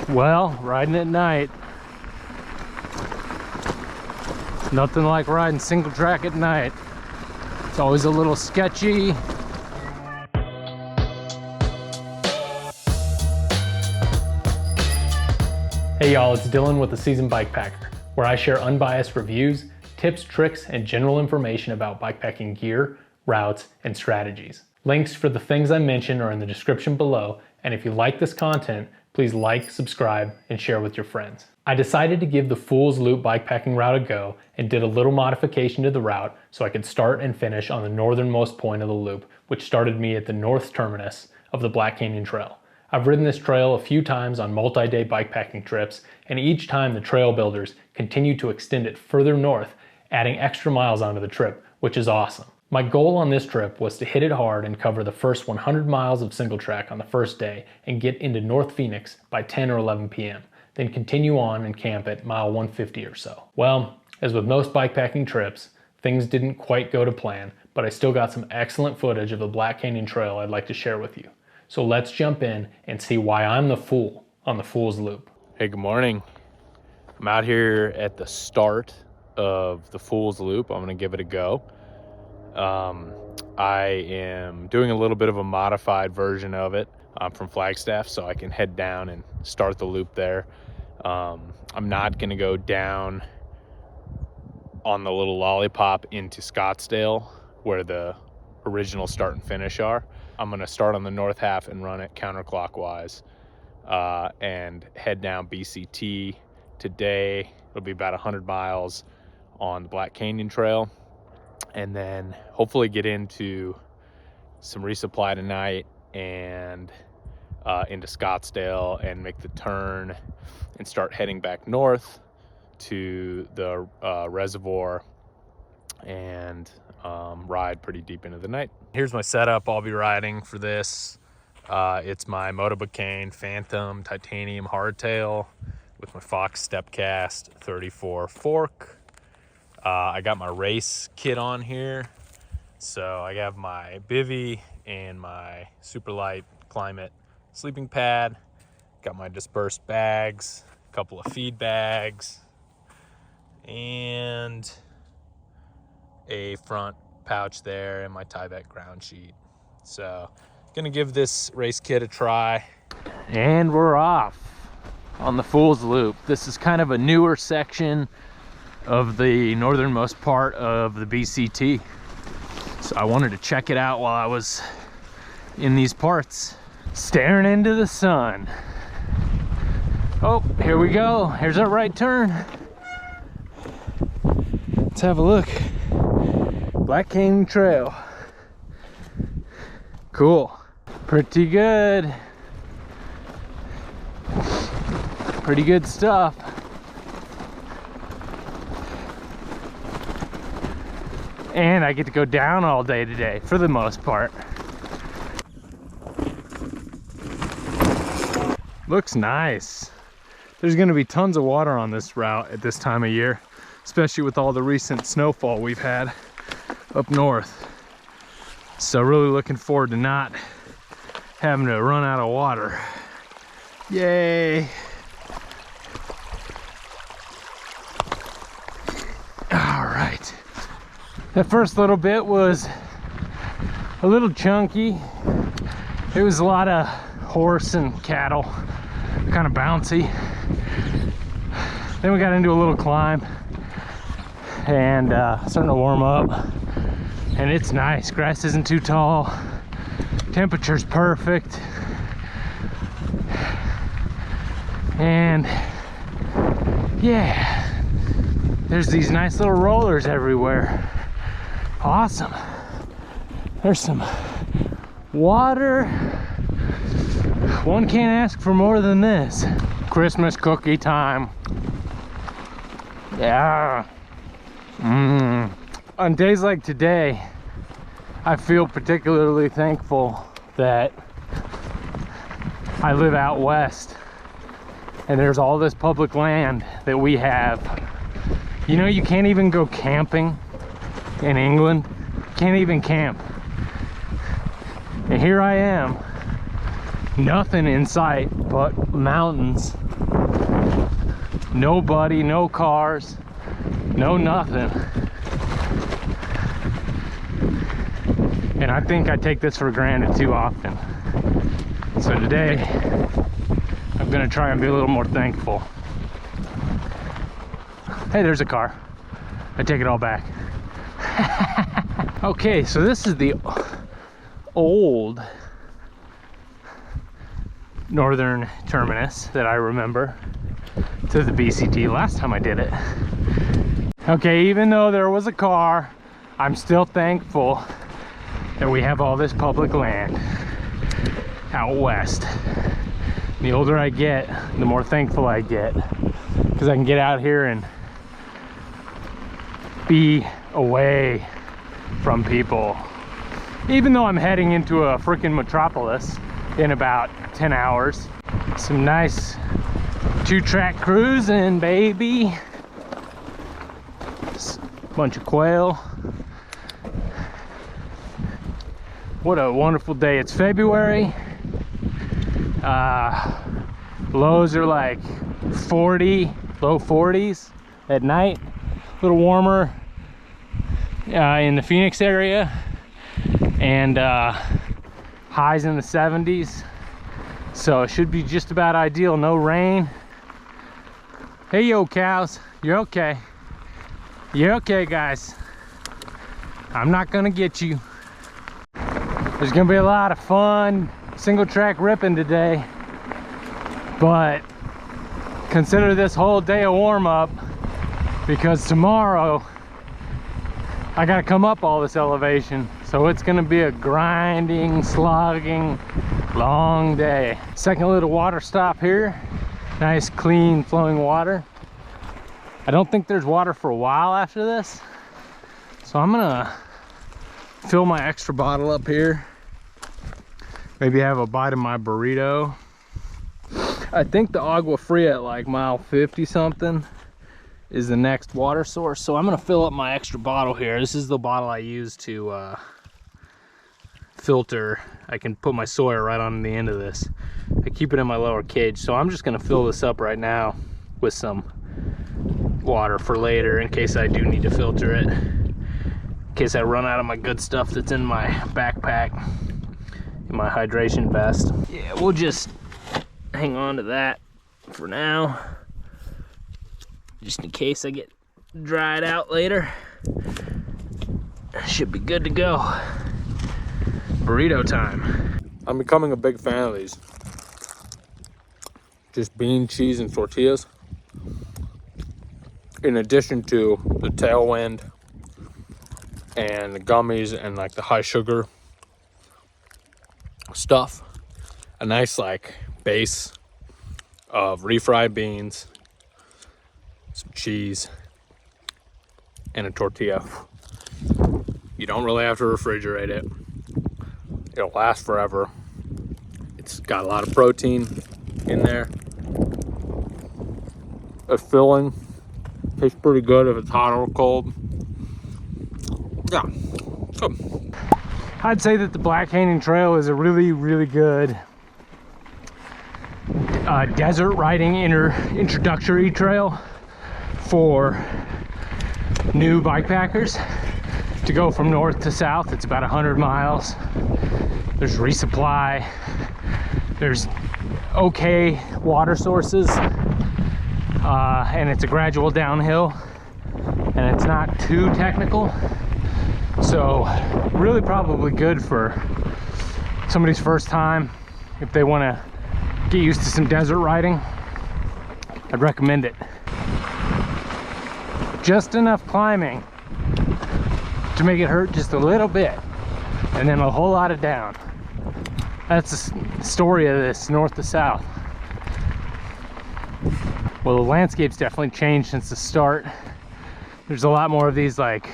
Well, riding at night. Nothing like riding single track at night. It's always a little sketchy. Hey y'all, it's Dylan with the Seasoned Bikepacker, where I share unbiased reviews, tips, tricks, and general information about bikepacking gear, routes, and strategies. Links for the things I mentioned are in the description below, and if you like this content, please like, subscribe, and share with your friends. I decided to give the Fool's Loop bikepacking route a go and did a little modification to the route so I could start and finish on the northernmost point of the loop, which started me at the north terminus of the Black Canyon Trail. I've ridden this trail a few times on multi-day bikepacking trips, and each time the trail builders continue to extend it further north, adding extra miles onto the trip, which is awesome. My goal on this trip was to hit it hard and cover the first 100 miles of single track on the first day and get into North Phoenix by 10 or 11 p.m., then continue on and camp at mile 150 or so. Well, as with most bikepacking trips, things didn't quite go to plan, but I still got some excellent footage of the Black Canyon Trail I'd like to share with you. So let's jump in and see why I'm the fool on the Fool's Loop. Hey, good morning. I'm out here at the start of the Fool's Loop. I'm gonna give it a go. I am doing a little bit of a modified version of it. I'm from Flagstaff, so I can head down and start the loop there. I'm not gonna go down on the little lollipop into Scottsdale where the original start and finish are. I'm gonna start on the north half and run it counterclockwise and head down BCT. Today it'll be about 100 miles on the Black Canyon Trail, and then hopefully get into some resupply tonight and into Scottsdale and make the turn and start heading back north to the reservoir and ride pretty deep into the night. Here's my setup I'll be riding for this. It's my Bikepacking Phantom titanium hardtail with my Fox Stepcast 34 fork. I got my race kit on here. So I have my bivy and my super light climate sleeping pad. Got my dispersed bags, a couple of feed bags, and a front pouch there and my Tyvek ground sheet. So gonna give this race kit a try. And we're off on the Fool's Loop. This is kind of a newer section of the northernmost part of the BCT. So I wanted to check it out while I was in these parts, staring into the sun. Oh, here we go. Here's our right turn. Let's have a look. Black Canyon Trail. Cool. Pretty good. Pretty good stuff. And I get to go down all day today, for the most part. Looks nice. There's gonna be tons of water on this route at this time of year, especially with all the recent snowfall we've had up north. So really looking forward to not having to run out of water. Yay! All right. That first little bit was a little chunky. It was a lot of horse and cattle, kind of bouncy. Then we got into a little climb and starting to warm up. And it's nice. Grass isn't too tall. Temperature's perfect. And yeah, there's these nice little rollers everywhere. Awesome. There's some water. One can't ask for more than this. Christmas cookie time. Yeah. On days like today, I feel particularly thankful that I live out west and there's all this public land that we have. You know, you can't even go camping in England. Can't even camp. And here I am Nothing in sight but mountains. Nobody, no cars, no nothing. And I think I take this for granted too often. So today, I'm gonna try and be a little more thankful. Hey, there's a car. I take it all back. Okay, so this is the old Northern Terminus that I remember to the BCT last time I did it. Okay, even though there was a car, I'm still thankful that we have all this public land out west. The older I get, the more thankful I get, because I can get out here and be away from people. Even though I'm heading into a freaking metropolis in about 10 hours. Some nice 2-track cruising, baby. Bunch of quail. What a wonderful day. It's February. Lows are like 40, low 40s at night. A little warmer in the Phoenix area, and highs in the 70s. So it should be just about ideal. No rain. Hey, yo, cows, you're okay. You're okay, guys. I'm not gonna get you. There's gonna be a lot of fun single track ripping today, but consider this whole day a warm-up, because tomorrow I gotta come up all this elevation, so it's gonna be a grinding, slogging, long day. Second little water stop here. Nice, clean, flowing water. I don't think there's water for a while after this, so I'm gonna fill my extra bottle up here. Maybe have a bite of my burrito. I think the Agua Fria at like mile 50 something is the next water source, so I'm gonna fill up my extra bottle here. This is the bottle I use to filter. I can put my soya right on the end of this. I keep it in my lower cage, so I'm just gonna fill this up right now with some water for later, in case I do need to filter it, in case I run out of my good stuff that's in my backpack, in my hydration vest. Yeah, we'll just hang on to that for now, just in case I get dried out later. Should be good to go. Burrito time. I'm becoming a big fan of these. Just bean, cheese, and tortillas. In addition to the tailwind and the gummies and like the high sugar stuff. A nice like base of refried beans, some cheese, and a tortilla. You don't really have to refrigerate it. It'll last forever. It's got a lot of protein in there. It's filling. Tastes pretty good if it's hot or cold. Yeah, good. I'd say that the Black Canyon Trail is a really, really good desert riding introductory trail for new bikepackers to go from north to south. It's about 100 miles. There's resupply. There's okay water sources. And it's a gradual downhill, and it's not too technical, so really probably good for somebody's first time. If they want to get used to some desert riding, I'd recommend it. Just enough climbing to make it hurt just a little bit, and then a whole lot of down. That's the story of this north to south. Well, the landscape's definitely changed since the start. There's a lot more of these like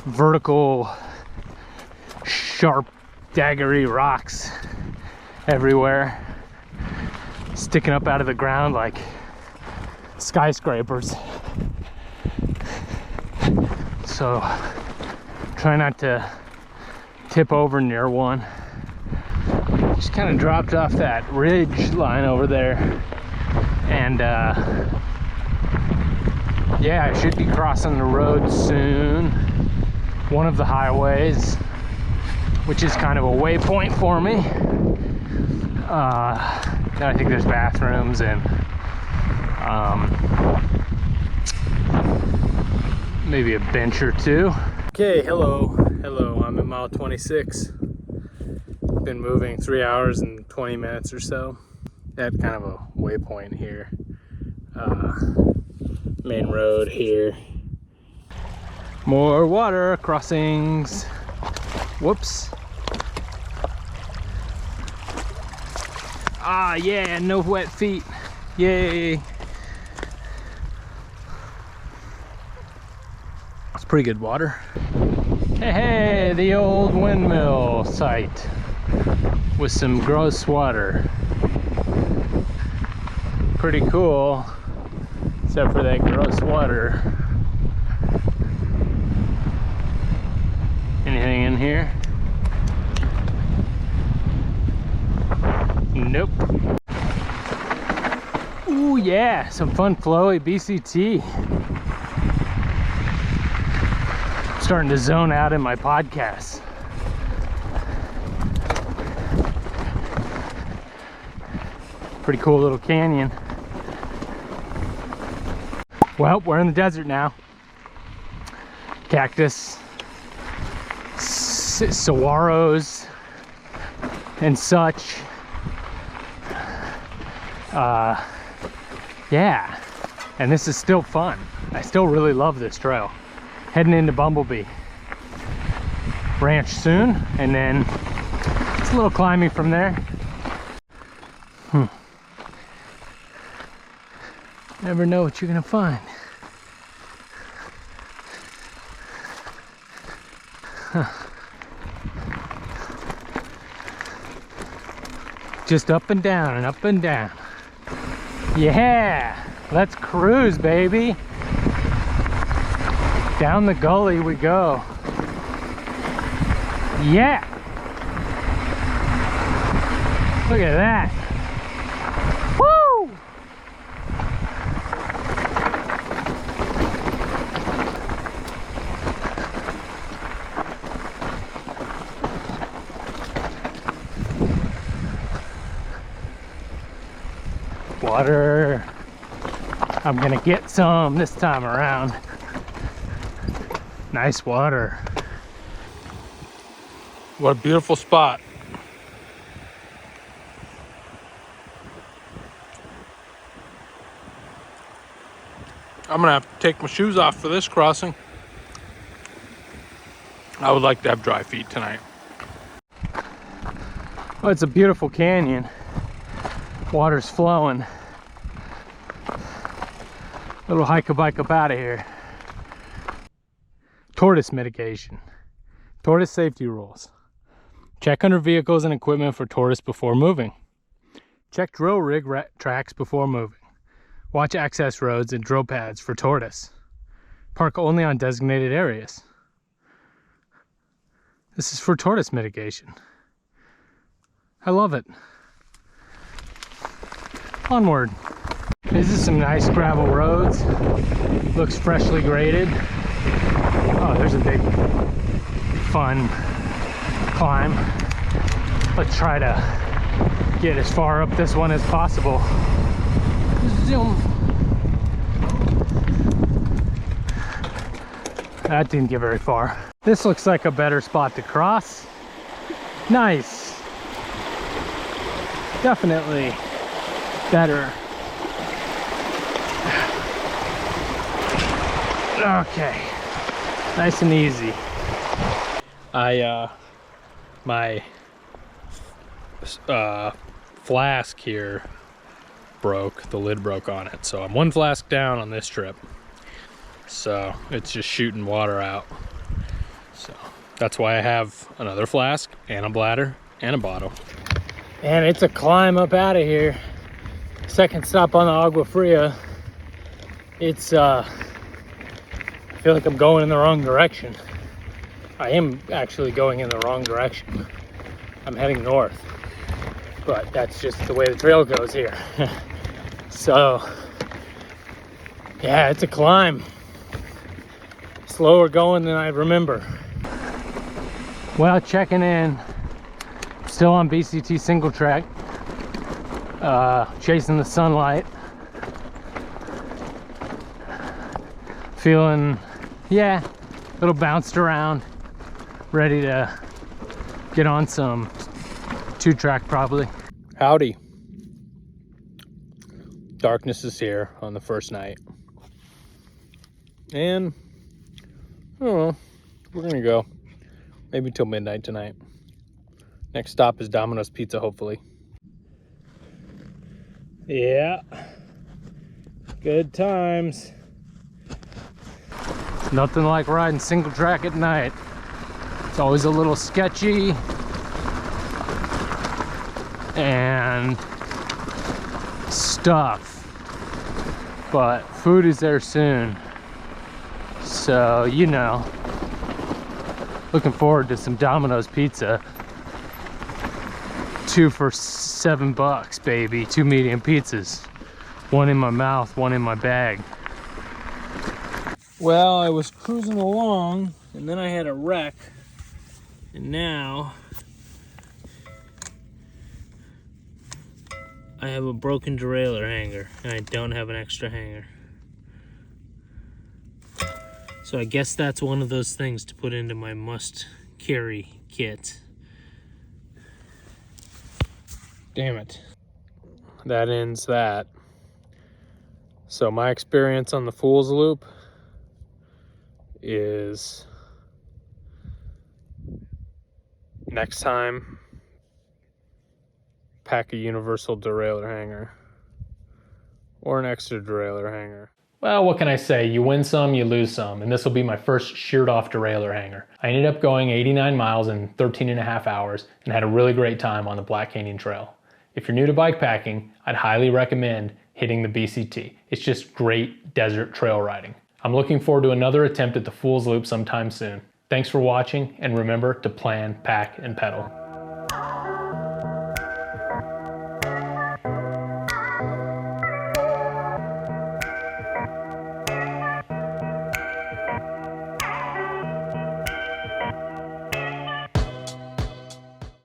vertical, sharp, daggery rocks everywhere, sticking up out of the ground like skyscrapers. So try not to tip over near one. Just kind of dropped off that ridge line over there, and yeah, I should be crossing the road soon, one of the highways, which is kind of a waypoint for me. I think there's bathrooms and maybe a bench or two. Okay, hello, I'm at mile 26. Been moving 3 hours and 20 minutes or so. At kind of a waypoint here. Main road here. More water crossings. Whoops. Ah, yeah, no wet feet. Yay. It's pretty good water. Hey, the old windmill site with some gross water. Pretty cool, except for that gross water. Anything in here? Nope. Ooh yeah, some fun flowy BCT. Starting to zone out in my podcasts. Pretty cool little canyon. Well, we're in the desert now. Cactus, saguaros, and such. Yeah, and this is still fun. I still really love this trail. Heading into Bumblebee Ranch soon, and then it's a little climbing from there. Never know what you're gonna find. Just up and down and up and down. Yeah, let's cruise, baby. Down the gully we go. Yeah. Look at that. Woo! Water. I'm gonna get some this time around. Nice water. What a beautiful spot. I'm gonna have to take my shoes off for this crossing. I would like to have dry feet tonight. Well, it's a beautiful canyon. Water's flowing. Little hike a bike up out of here. Tortoise mitigation. Tortoise safety rules. Check under vehicles and equipment for tortoise before moving. Check drill rig tracks before moving. Watch access roads and drill pads for tortoise. Park only on designated areas. This is for tortoise mitigation. I love it. Onward. This is some nice gravel roads. Looks freshly graded. Oh, there's a big fun climb. Let's try to get as far up this one as possible. Zoom. That didn't get very far. This looks like a better spot to cross. Nice. Definitely better. Okay. Nice and easy. My flask here broke. The lid broke on it. So I'm one flask down on this trip. So it's just shooting water out. So that's why I have another flask and a bladder and a bottle. And it's a climb up out of here. Second stop on the Agua Fria. It's I feel like I'm going in the wrong direction. I am actually going in the wrong direction. I'm heading north. but that's just the way the trail goes here. So yeah, it's a climb. Slower going than I remember. Well, checking in. Still on BCT single track. Chasing the sunlight. Feeling, yeah, a little bounced around. Ready to get on some 2-track probably. Howdy. Darkness is here on the first night. And I don't know, we're gonna go maybe till midnight tonight. Next stop is Domino's Pizza, hopefully. Yeah, good times. Nothing like riding single track at night. It's always a little sketchy and stuff, but food is there soon. So, you know, looking forward to some Domino's Pizza. 2 for $7, baby. 2 medium pizzas. 1 in my mouth, 1 in my bag. Well, I was cruising along and then I had a wreck, and now I have a broken derailleur hanger and I don't have an extra hanger. So I guess that's one of those things to put into my must carry kit. Damn it. That ends that. So my experience on the Fool's Loop is next time, pack a universal derailleur hanger or an extra derailleur hanger. Well, what can I say? You win some, you lose some, and this will be my first sheared off derailleur hanger. I ended up going 89 miles in 13.5 hours and had a really great time on the Black Canyon Trail. If you're new to bikepacking, I'd highly recommend hitting the BCT. It's just great desert trail riding. I'm looking forward to another attempt at the Fool's Loop sometime soon. Thanks for watching, and remember to plan, pack, and pedal.